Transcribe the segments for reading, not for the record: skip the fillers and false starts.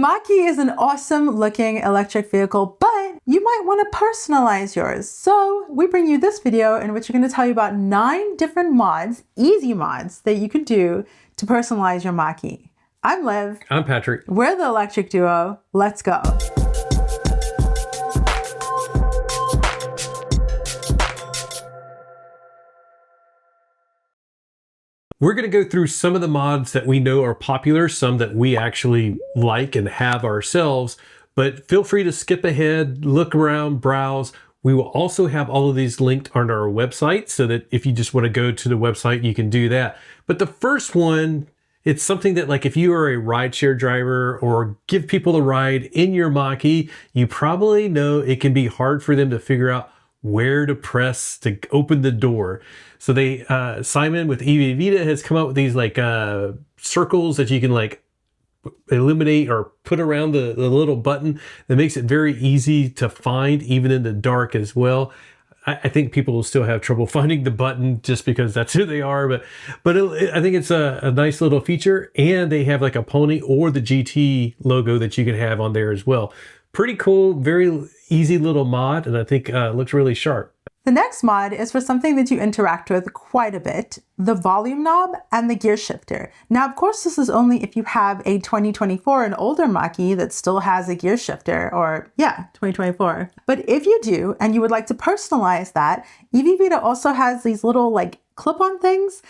Mach-E is an awesome looking electric vehicle, but you might want to personalize yours. So we bring you this video in which we're going to tell you about 9 different mods, easy mods, that you can do to personalize your Mach-E. I'm Liv. I'm Patrick. We're the electric duo. Let's go. We're going to go through some of the mods that we know are popular, some that we actually like and have ourselves, but feel free to skip ahead, look around, browse. We will also have all of these linked on our website so that if you just want to go to the website, you can do that. But the first one, it's something that, like, if you are a rideshare driver or give people a ride in your Mach-E, you probably know it can be hard for them to figure out where to press to open the door. So they, Simon with EV Vita has come up with these like circles that you can like illuminate or put around the little button that makes it very easy to find even in the dark as well. I think people will still have trouble finding the button just because that's who they are, but I think it's a nice little feature, and they have like a pony or the GT logo that you can have on there as well. Pretty cool, very easy little mod, and I think looks really sharp. The next mod is for something that you interact with quite a bit, the volume knob and the gear shifter. Now, of course, this is only if you have a 2024 and older Mach-E that still has a gear shifter, or 2024. But if you do, and you would like to personalize that, EV Vita also has these little like clip-on things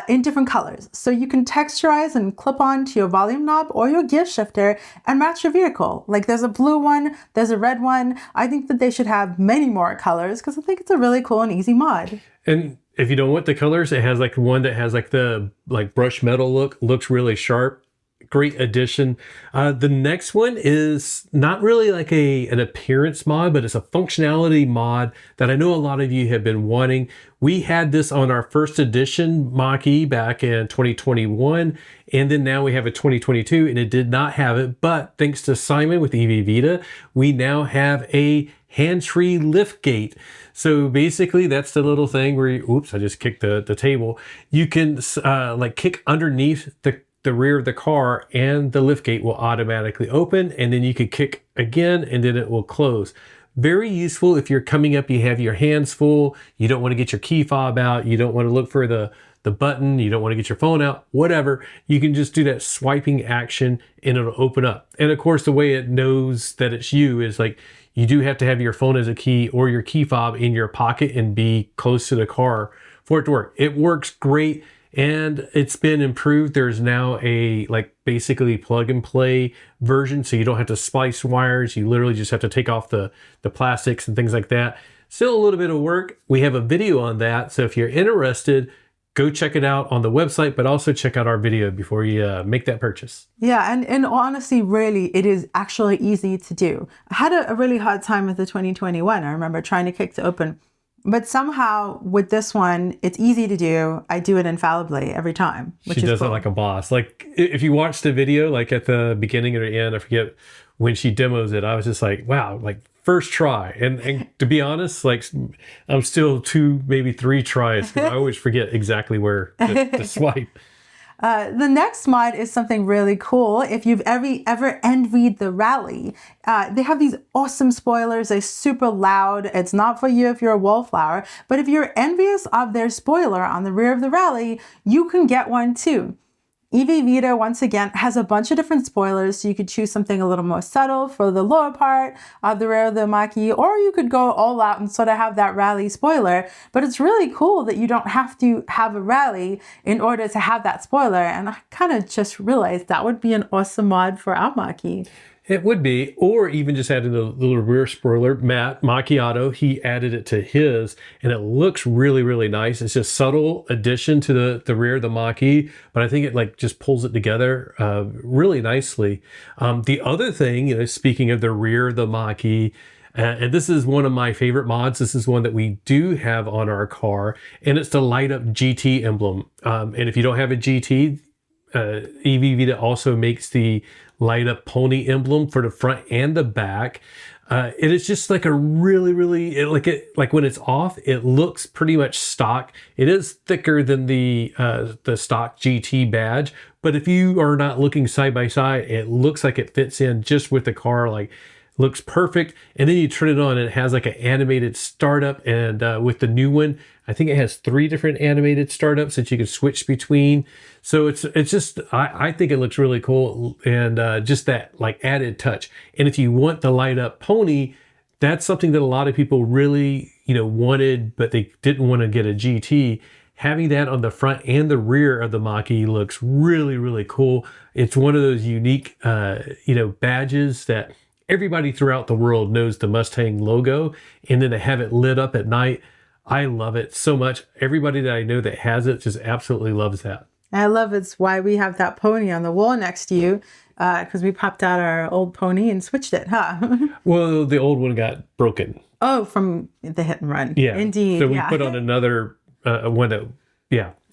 in different colors. So you can texturize and clip on to your volume knob or your gear shifter and match your vehicle. Like there's a blue one, there's a red one. I think that they should have many more colors because I think it's a really cool and easy mod. And if you don't want the colors, it has like one that has like the brush metal look, looks really sharp. Great addition. The next one is not really like an appearance mod, but it's a functionality mod that I know a lot of you have been wanting. We had this on our first edition Mach-E back in 2021, and then now we have a 2022, and it did not have it. But thanks to Simon with EV Vita, we now have a hands-free liftgate. So basically that's the little thing where oops, I just kicked the table. You can like kick underneath the rear of the car, and the liftgate will automatically open, and then you can kick again and then it will close. Very useful if you're coming up, you have your hands full, you don't want to get your key fob out, you don't want to look for the button, you don't want to get your phone out, whatever. You can just do that swiping action and it'll open up. And of course, the way it knows that it's you is like you do have to have your phone as a key or your key fob in your pocket and be close to the car for it to work. It works great. And it's been improved. There's now a basically plug and play version, so you don't have to splice wires. You literally just have to take off the plastics and things like that. Still a little bit of work. We have a video on that, so if you're interested, go check it out on the website, but also check out our video before you make that purchase. Yeah, and honestly, really, it is actually easy to do. I had a really hard time with the 2021. I remember trying to kick to open. But somehow with this one, it's easy to do. I do it infallibly every time. She does it like a boss. Like if you watch the video, like at the beginning or the end, I forget when she demos it, I was just like, wow, like first try. And to be honest, like I'm still 2, maybe 3 tries because I always forget exactly where to swipe. The next mod is something really cool. If you've ever envied the Rally, they have these awesome spoilers. They're super loud. It's not for you if you're a wallflower, but if you're envious of their spoiler on the rear of the Rally, you can get one too. EV Vita, once again, has a bunch of different spoilers, so you could choose something a little more subtle for the lower part of the rear of the Mach-E, or you could go all out and sort of have that Rally spoiler. But it's really cool that you don't have to have a Rally in order to have that spoiler, and I kind of just realized that would be an awesome mod for our Mach-E. It would be, or even just adding the little rear spoiler. Matt Macchiato, he added it to his, and it looks really, really nice. It's just subtle addition to the rear of the Mach-E, but I think it just pulls it together really nicely. The other thing, speaking of the rear of the Mach-E, and this is one of my favorite mods. This is one that we do have on our car, and it's the light up GT emblem. And if you don't have a GT, EV Vita also makes the light up pony emblem for the front and the back. It is just like a really, really like when it's off, it looks pretty much stock. It is thicker than the stock GT badge, but if you are not looking side by side, it looks like it fits in just with the car. Like, looks perfect. And then you turn it on and it has like an animated startup. And with the new one, I think it has 3 different animated startups that you can switch between. So it's just, I think it looks really cool. And just that like added touch. And if you want the light up pony, that's something that a lot of people really, wanted, but they didn't want to get a GT. Having that on the front and the rear of the Mach-E looks really, really cool. It's one of those unique, badges that everybody throughout the world knows the Mustang logo, and then to have it lit up at night, I love it so much. Everybody that I know that has it just absolutely loves that. I love it's why we have that pony on the wall next to you, because we popped out our old pony and switched it, huh? Well, the old one got broken. Oh, from the hit and run. Yeah. Indeed. So we put on another one that,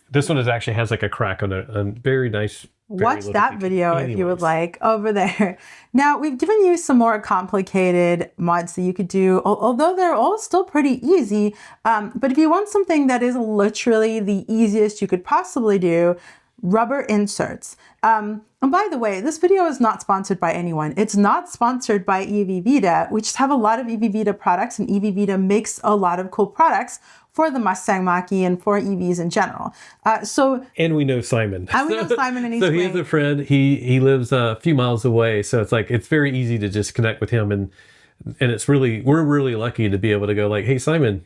this one actually has like a crack on it. Very nice. Watch that video if you would like over there. Now, we've given you some more complicated mods that you could do, although they're all still pretty easy. But if you want something that is literally the easiest you could possibly do, rubber inserts. And by the way, this video is not sponsored by anyone. It's not sponsored by EV Vita. We just have a lot of EV Vita products, and EV Vita makes a lot of cool products for the Mustang Mach-E and for EVs in general. And we know Simon. And we know Simon, and he's so he has a friend. He lives a few miles away, so it's very easy to just connect with him, and we're really lucky to be able to go like, hey Simon.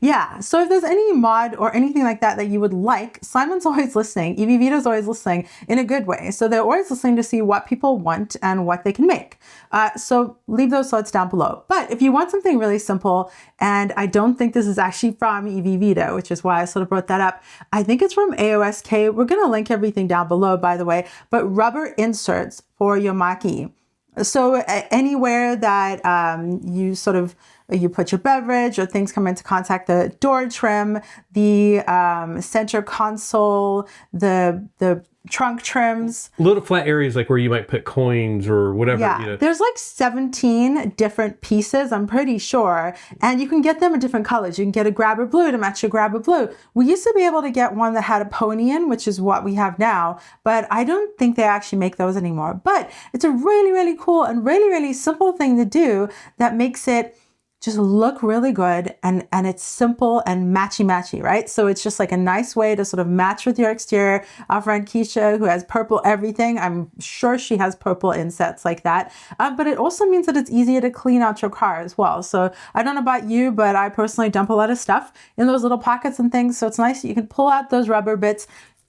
Yeah. So if there's any mod or anything like that you would like, Simon's always listening. EV Vita's always listening in a good way. So they're always listening to see what people want and what they can make. So leave those thoughts down below. But if you want something really simple, and I don't think this is actually from EV Vita, which is why I sort of brought that up. I think it's from AOSK. We're going to link everything down below, by the way, but rubber inserts for your Mach-E. So anywhere that you put your beverage or things come into contact, the door trim, the center console, the trunk trims. Little flat areas like where you might put coins or whatever. Yeah, there's like 17 different pieces, I'm pretty sure. And you can get them in different colors. You can get a grabber blue to match your grabber blue. We used to be able to get one that had a pony in, which is what we have now. But I don't think they actually make those anymore. But it's a really, really cool and really, really simple thing to do that makes it just look really good, and it's simple and matchy, right? So it's just like a nice way to sort of match with your exterior. Our friend Keisha, who has purple everything, I'm sure she has purple insets like that. But it also means that it's easier to clean out your car as well. So I don't know about you, but I personally dump a lot of stuff in those little pockets and things. So it's nice that you can pull out those rubber bits,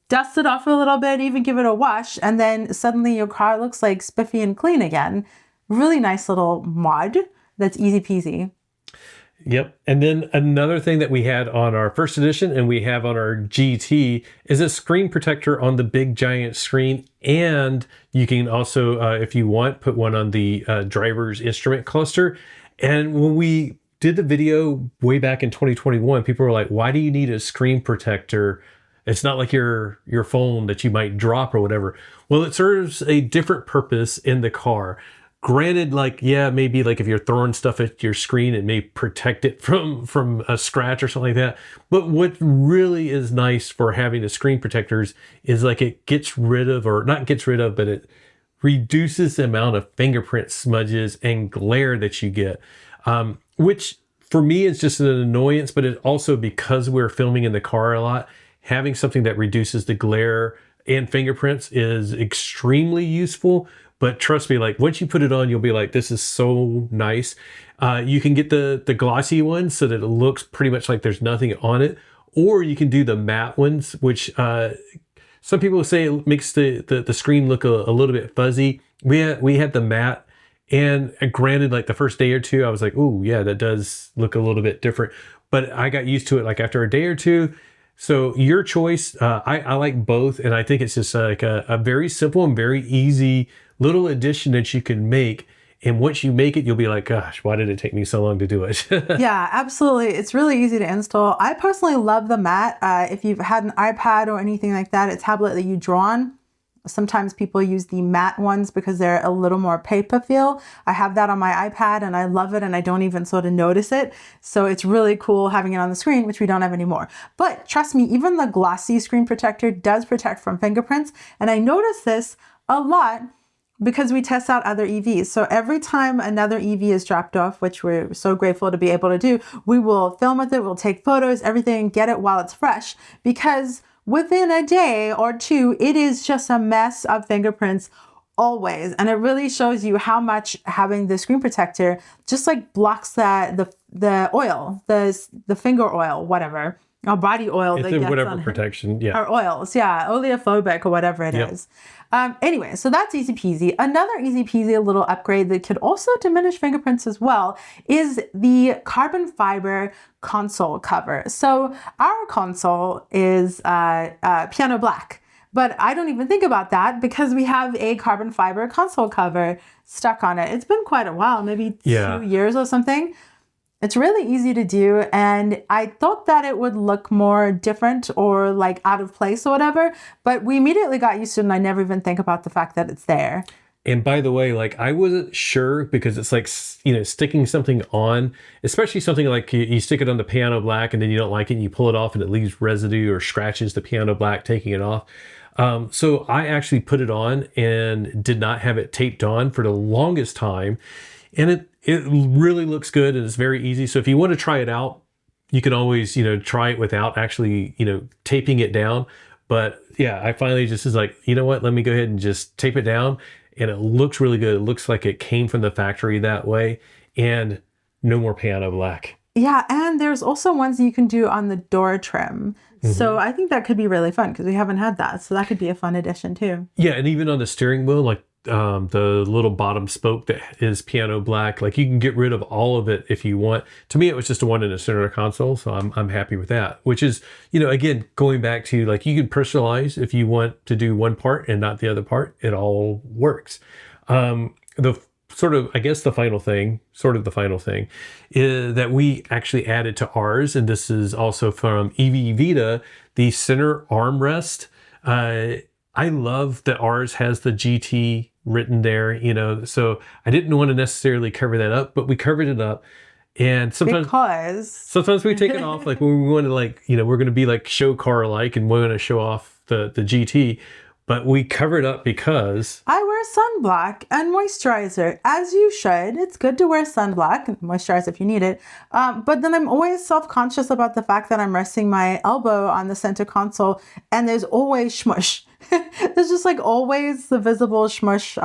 dust it off a little bit, even give it a wash, and then suddenly your car looks like spiffy and clean again. Really nice little mod that's easy peasy. Yep. And then another thing that we had on our first edition and we have on our GT is a screen protector on the big giant screen. And you can also, if you want, put one on the driver's instrument cluster. And when we did the video way back in 2021, people were like, why do you need a screen protector? It's not like your phone that you might drop or whatever. Well, it serves a different purpose in the car. Granted, maybe like if you're throwing stuff at your screen, it may protect it from a scratch or something like that. But what really is nice for having the screen protectors is like it gets rid of, or not gets rid of, but it reduces the amount of fingerprint smudges and glare that you get, which for me is just an annoyance, but it also, because we're filming in the car a lot, having something that reduces the glare and fingerprints is extremely useful. But trust me, like once you put it on, you'll be like, this is so nice. You can get the glossy ones so that it looks pretty much like there's nothing on it. Or you can do the matte ones, which some people say it makes the screen look a little bit fuzzy. We had the matte, and granted, like the first day or two, I was like, oh yeah, that does look a little bit different. But I got used to it like after a day or two. So your choice. I like both, and I think it's just like a very simple and very easy little addition that you can make. And once you make it, you'll be like, gosh, why did it take me so long to do it? Yeah, absolutely. It's really easy to install. I personally love the matte. If you've had an iPad or anything like that, a tablet that you draw on, Sometimes people use the matte ones because they're a little more paper feel. I have that on my iPad and I love it and I don't even sort of notice it. So it's really cool having it on the screen, which we don't have anymore. But trust me, even the glossy screen protector does protect from fingerprints. And I notice this a lot because we test out other EVs. So every time another EV is dropped off, which we're so grateful to be able to do, we will film with it, we'll take photos, everything, get it while it's fresh, because within a day or two, it is just a mess of fingerprints always. And it really shows you how much having the screen protector just like blocks the oil, the finger oil, whatever, or body oil. It's that gets whatever on protection. Yeah. Or oils. Yeah. Oleophobic or whatever it is. Anyway, so that's easy peasy. Another easy peasy little upgrade that could also diminish fingerprints as well is the carbon fiber console cover. So our console is piano black, but I don't even think about that because we have a carbon fiber console cover stuck on it. It's been quite a while, maybe 2 years or something. It's really easy to do, and I thought that it would look more different or like out of place or whatever, but we immediately got used to it and I never even think about the fact that it's there. And by the way, like I wasn't sure because it's like, you know, sticking something on, especially something like you stick it on the piano black and then you don't like it and you pull it off and it leaves residue or scratches the piano black, taking it off. So I actually put it on and did not have it taped on for the longest time. And it really looks good and it's very easy. So if you want to try it out, you can always, you know, try it without actually, you know, taping it down. But yeah, I finally just was like, you know what, let me go ahead and just tape it down. And it looks really good. It looks like it came from the factory that way. And no more piano black. Yeah, and there's also ones you can do on the door trim. So I think that could be really fun because we haven't had that. So that could be a fun addition too. Yeah, and even on the steering wheel, like the little bottom spoke that is piano black, like you can get rid of all of it if you want. To me, it was just a one in the center console, so I'm happy with that. Which is, you know, again, going back to like you can personalize if you want to do one part and not the other part. It all works. The sort of, I guess the final thing is that we actually added to ours, and this is also from EV Vita, the center armrest. I love that ours has the GT written there, you know, so I didn't want to necessarily cover that up, but we covered it up. And sometimes we take it off, like when we want to, like, you know, we're going to be like show car like, and we want to show off the GT, but we cover it up because I wear sunblock and moisturizer, as you should. It's good to wear sunblock and moisturize if you need it. But then I'm always self-conscious about the fact that I'm resting my elbow on the center console and there's always smush. There's just like always the visible smush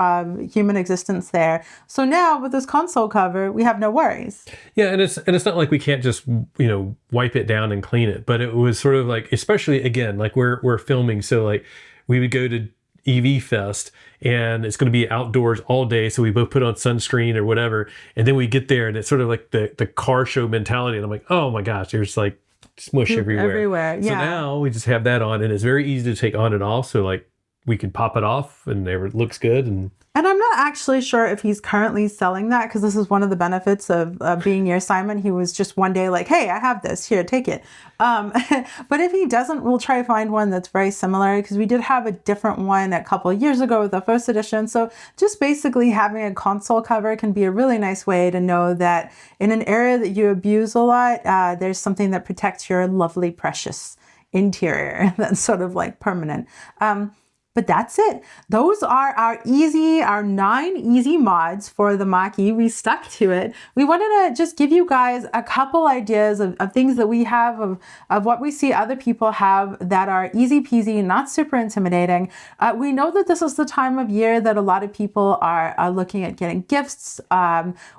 human existence there. So now with this console cover, we have no worries. Yeah, and it's not like we can't just, you know, wipe it down and clean it. But it was sort of like, especially again, like we're filming, so like we would go to EV Fest and it's going to be outdoors all day. So we both put on sunscreen or whatever. And then we get there and it's sort of like the car show mentality. And I'm like, oh my gosh, there's like smush everywhere. Yeah. So now we just have that on and it's very easy to take on and off. So like we can pop it off and it looks good. And I'm not actually sure if he's currently selling that, because this is one of the benefits of being near Simon. He was just one day like, hey, I have this, here, take it. But if he doesn't, we'll try to find one that's very similar, because we did have a different one a couple of years ago with the first edition. So just basically having a console cover can be a really nice way to know that in an area that you abuse a lot, there's something that protects your lovely, precious interior that's sort of like permanent. But that's it. Those are our 9 easy mods for the Mach-E. We stuck to it. We wanted to just give you guys a couple ideas of things that we have, of what we see other people have that are easy peasy, not super intimidating. We know that this is the time of year that a lot of people are looking at getting gifts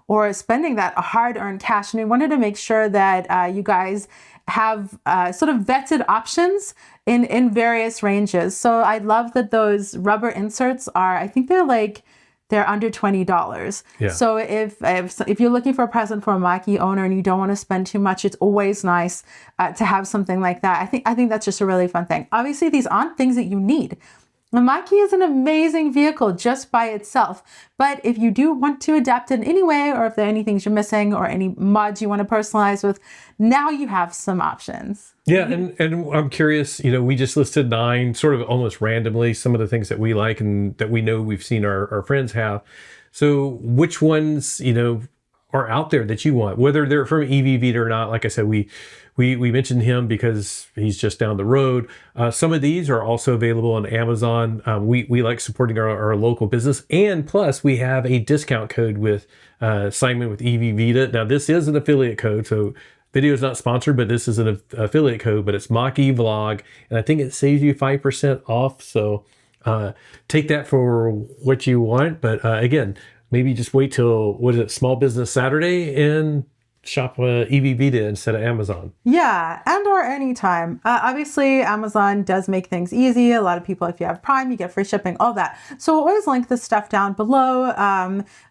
or spending that hard-earned cash. And we wanted to make sure that you guys have sort of vetted options in various ranges. So I love that those rubber inserts are, I think they're under $20. Yeah. So if you're looking for a present for a Mach-E owner and you don't want to spend too much, it's always nice to have something like that. I think that's just a really fun thing. Obviously, these aren't things that you need. The Mach-E is an amazing vehicle just by itself, but if you do want to adapt it in any way, or if there are any things you're missing or any mods you want to personalize with, now you have some options. Yeah, and I'm curious, you know, we just listed 9 sort of almost randomly, some of the things that we like and that we know we've seen our friends have. So which ones, you know, are out there that you want, whether they're from EV or not? Like I said, we mentioned him because he's just down the road. Some of these are also available on Amazon. We like supporting our local business, and plus we have a discount code with Simon with EV Vita. Now this is an affiliate code, so video is not sponsored, but this is an affiliate code, but it's Mach-E Vlog, and I think it saves you 5% off. So take that for what you want. But again, maybe just wait till, what is it, Small Business Saturday, and shop EV Vita instead of Amazon. Yeah, and or anytime. Obviously, Amazon does make things easy. A lot of people, if you have Prime, you get free shipping, all that. So we'll always link this stuff down below.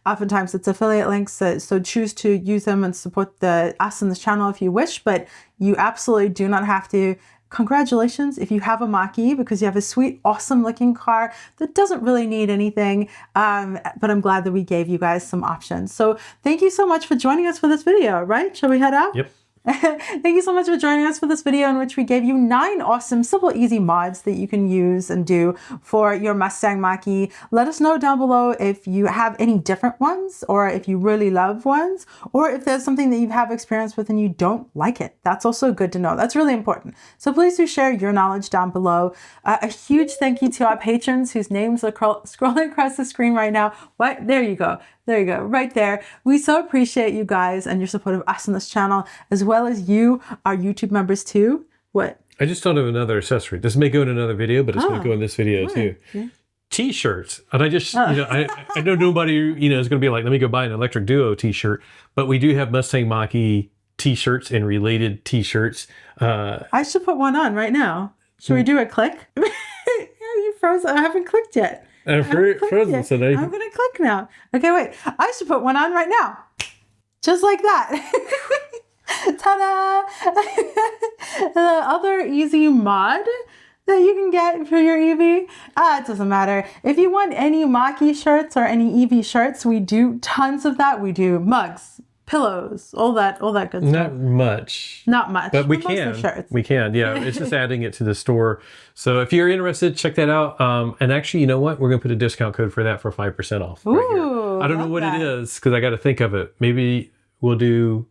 Oftentimes it's affiliate links, so choose to use them and support us in this channel if you wish, but you absolutely do not have to. Congratulations if you have a Mach-E, because you have a sweet, awesome looking car that doesn't really need anything. But I'm glad that we gave you guys some options. So thank you so much for joining us for this video, right? Shall we head out? Yep. Thank you so much for joining us for this video in which we gave you 9 awesome, simple, easy mods that you can use and do for your Mustang Mach-E. Let us know down below if you have any different ones, or if you really love ones, or if there's something that you have experience with and you don't like it. That's also good to know. That's really important. So please do share your knowledge down below. A huge thank you to our patrons whose names are scrolling across the screen right now. What? There you go. There you go, right there. We so appreciate you guys and your support of us on this channel, as well as you, our YouTube members too. What? I just thought of another accessory. This may go in another video, but it's going to go in this video too. Yeah. T-shirts. And I just, you know, I know nobody, you know, is going to be like, let me go buy an Electric Duo t-shirt, but we do have Mustang Mach-E t-shirts and related t-shirts. I should put one on right now. Should we do a click? You froze. I haven't clicked yet. I'm frozen, so now I'm going to click now. Okay, wait. I should put one on right now. Just like that. Ta-da! The other easy mod that you can get for your EV, it doesn't matter. If you want any Mach-E shirts or any EV shirts, we do tons of that. We do mugs, pillows, all that good stuff. Not much. But we can. Shirts. We can. Yeah, it's just adding it to the store. So if you're interested, check that out. And actually, you know what? We're going to put a discount code for that for 5% off. Right here. I don't know what it is because I got to think of it. Maybe we'll do.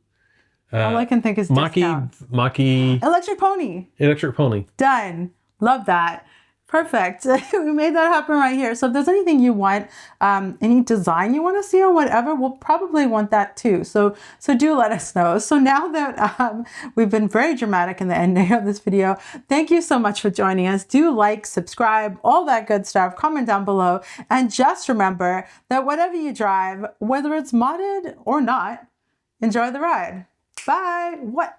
All I can think is Mach-E. Electric Pony. Electric Pony. Done. Love that. Perfect. We made that happen right here. So if there's anything you want, any design you want to see or whatever, we'll probably want that too. So do let us know. So now that we've been very dramatic in the ending of this video, thank you so much for joining us. Do like, subscribe, all that good stuff. Comment down below. And just remember that whatever you drive, whether it's modded or not, enjoy the ride. Bye. What?